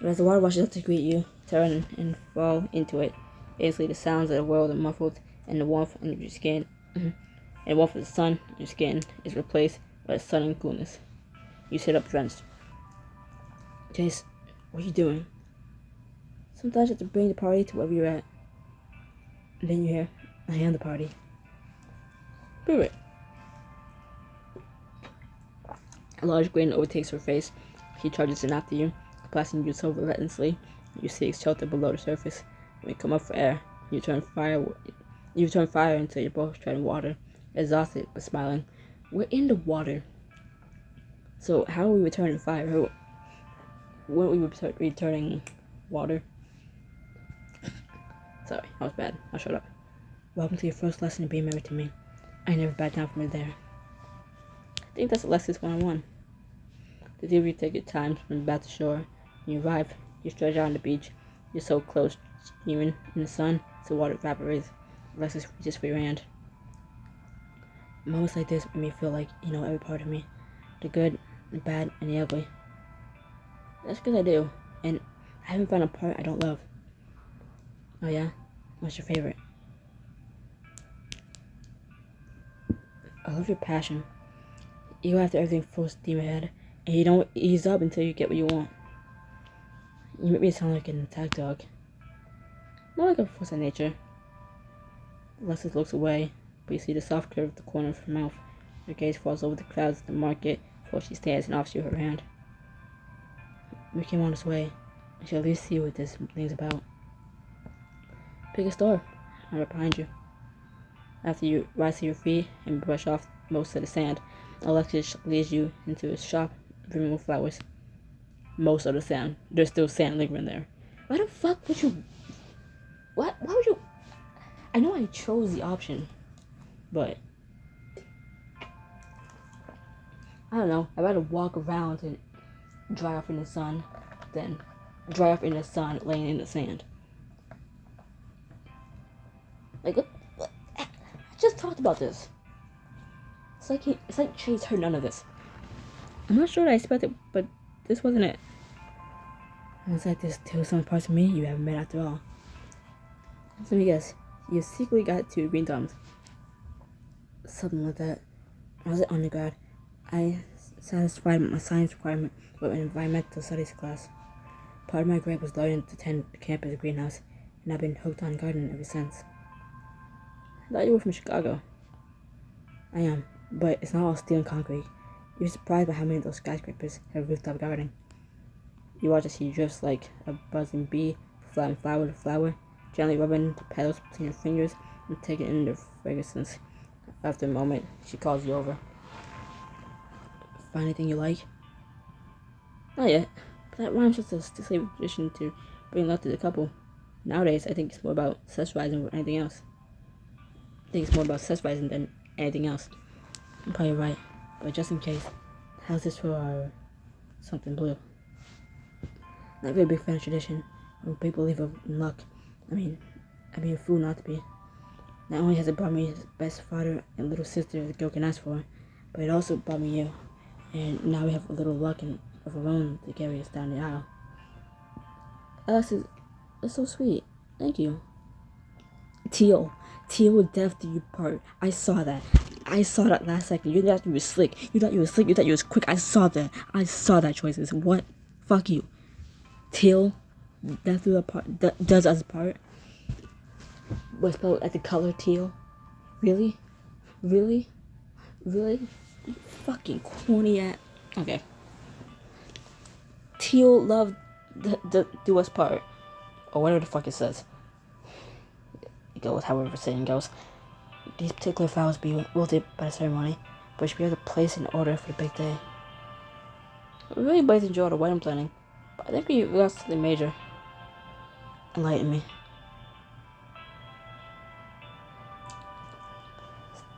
But as the water rushes up to greet you, turn and fall into it, basically the sounds of the world are muffled, and the warmth on your skin, and the warmth of the sun on your skin is replaced by the sudden coolness. You sit up drenched. Ch6, what are you doing? Sometimes you have to bring the party to wherever you're at. And then you hear, I am the party. Prove it. A large grin overtakes her face. He charges in after you, blasting you so relentlessly. You see shelter below the surface. When you come up for air, you turn fire until you're both treading water, exhausted but smiling. We're in the water. So how are we returning fire? Weren't we returning water? Sorry, that was bad. I'll shut up. Welcome to your first lesson in being married to me. I never back down from it there. I think that's Alexis 101. The two of you take your time to swim back to shore. When you arrive, you stretch out on the beach. You're so close, steaming in the sun, so water evaporates. Alexis reaches for your hand. Moments like this make me feel like you know every part of me. The good, the bad, and the ugly. That's because I do, and I haven't found a part I don't love. Oh yeah? What's your favorite? I love your passion. You go after everything full steam ahead, and you don't ease up until you get what you want. You make me sound like an attack dog. More like a force of nature. Alexis looks away, but you see the soft curve of the corner of her mouth. Her gaze falls over the clouds of the market before she stands and offers you her hand. We came on this way. I should at least see what this thing's about. Pick a store. I'm right behind you. After you rise to your feet and brush off most of the sand, Alexis leads you into a shop brimming with flowers. Most of the sand. There's still sand lingering there. Why the fuck would you... What? Why would you... I know I chose the option, but... I don't know. I'd rather walk around and dry off in the sun than dry off in the sun laying in the sand. Like, what? I just talked about this. It's like Ch6 heard none of this. I'm not sure what I expected, but this wasn't it. It's like there's still some parts of me you haven't met after all. Let me guess. You secretly got 2 green thumbs. Something like that. When I was an undergrad, I satisfied my science requirement with an environmental studies class. Part of my grade was learning to tend the campus greenhouse, and I've been hooked on gardening ever since. I thought you were from Chicago. I am, but it's not all steel and concrete. You're surprised by how many of those skyscrapers have rooftop gardening. You watch as he drifts like a buzzing bee, flying flower to flower, gently rubbing the petals between your fingers and taking in their fragrances. After a moment, she calls you over. Find anything you like? Not yet, but that rhyme's just a silly tradition to bring love to the couple. Nowadays, I think it's more about sexualizing than anything else. I think it's more about sexualizing than anything else. I'm probably right, but just in case, how's this for our something blue? Not very big fan of tradition, when people believe in luck. I mean, a fool not to be. Not only has it brought me his best father and little sister the girl can ask for, but it also brought me you. And now we have a little luck of our own to carry us down the aisle. Alex is so sweet. Thank you. Teal will death do you part. I saw that last second. You thought you were slick. You thought you was quick. I saw that choices. What? Fuck you. Teal, death do the part. Does us part. Was spelled like the color teal. Really? You fucking corny ass. Okay. Teal love the do us part, or whatever the fuck it says. It goes however the saying goes. These particular flowers be wilted by the ceremony, but should be able to place in order for the big day. We really both enjoy the wedding planning, but I think we lost something major. Enlighten me.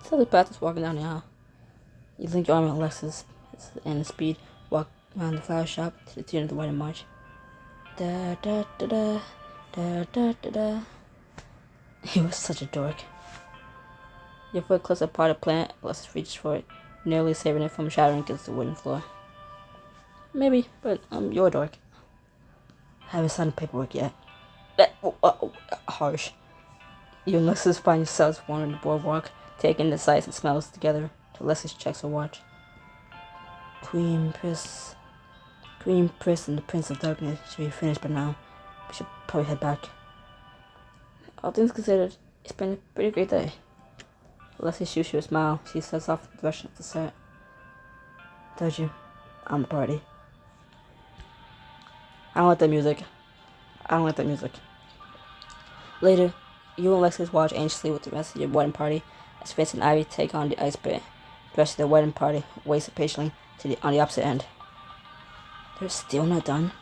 So the path is walking down the aisle. You link your arm with Alexis and speed walk around the flower shop to the tune of the wedding march. Da da da da da da da da. He was such a dork. Your foot clicks a potted plant. Alexis reaches for it, nearly saving it from shattering against the wooden floor. Maybe, but I'm your dork. I haven't signed the paperwork yet. Harsh. You and Alexis find yourselves wandering the boardwalk, taking the sights and smells together. Alexis checks her watch. Queen Pris and the Prince of Darkness should be finished by now. We should probably head back. All things considered, it's been a pretty great day. Alexis shoots you a smile. She sets off the direction of the set. Told you, I'm a party. I don't like that music. I don't like that music. Later, you and Alexis watch anxiously with the rest of your wedding party as Vince and Ivy take on the ice pit. The rest of the wedding party waits patiently on the opposite end. They're still not done.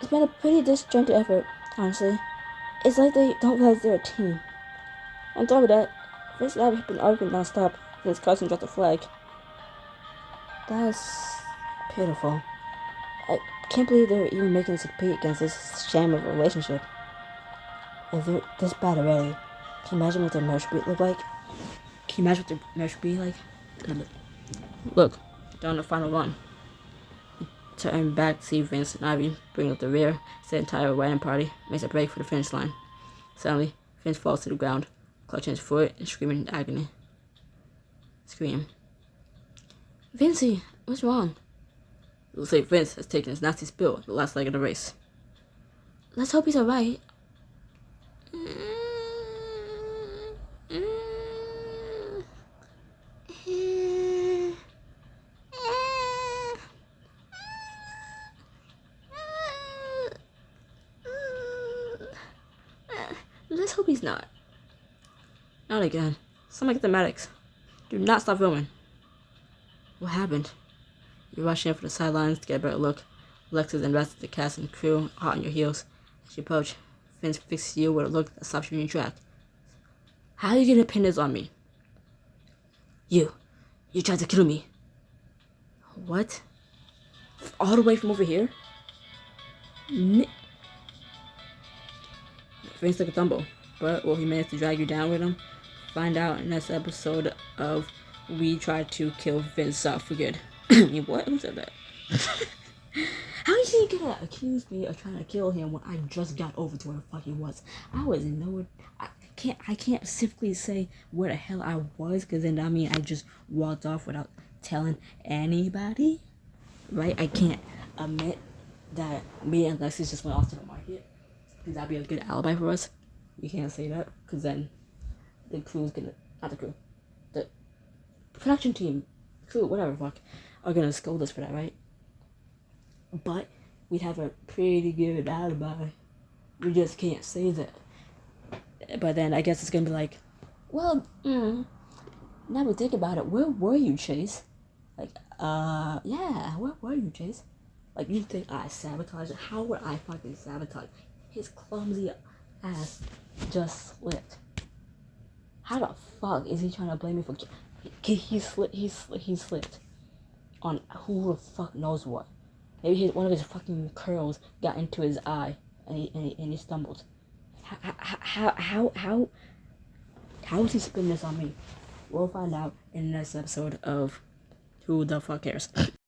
It's been a pretty disjointed effort, honestly. It's like they don't realize they're a team. On top of that, Vince and Ivy have been arguing non-stop since his cousin dropped the flag. That's pitiful. I can't believe they're even making this compete against this sham of a relationship. If they're this bad already, can you imagine what their marriage would look like? Can you imagine what their marriage would be like? Look, they're on the final run. Turn back to see Vince and Ivy bring up the rear as the entire wedding party makes a break for the finish line. Suddenly, Vince falls to the ground, clutching his foot and screaming in agony. Scream. Vincey, what's wrong? It looks like Vince has taken his nasty spill the last leg of the race. Let's hope he's alright. Let's hope he's not. Not again. Someone get the medics. Do not stop filming. What happened? You rush in for the sidelines to get a better look. Alexis and the rest of the cast and crew hot on your heels. As you approach, Vince fixes you with a look that stops you in your track. How are you gonna pin this on me? You tried to kill me. What? All the way from over here? Vince took a tumble, but will he manage to drag you down with him? Find out in this episode of We Tried to Kill Vince for Good. I mean, what? Who said that? How is he gonna accuse me of trying to kill him when I just got over to where the fuck he was? I was nowhere. I can't specifically say where the hell I was, because then I just walked off without telling anybody, right? I can't admit that me and Lexus just went off to the market, because that'd be a good alibi for us. We can't say that, because then the crew's gonna, not the crew, the production team, crew, whatever, fuck, are gonna scold us for that, right? But we'd have a pretty good alibi. We just can't say that. But then I guess it's gonna be like, well, now we think about it, where were you, Chase? Like, yeah, where were you, Chase? Like, you think I sabotaged it? How would I fucking sabotage? His clumsy ass just slipped. How the fuck is he trying to blame me for? He slipped on who the fuck knows what. Maybe one of his fucking curls got into his eye and he stumbled. How is he spinning this on me? We'll find out in the next episode of Who the Fuck Cares.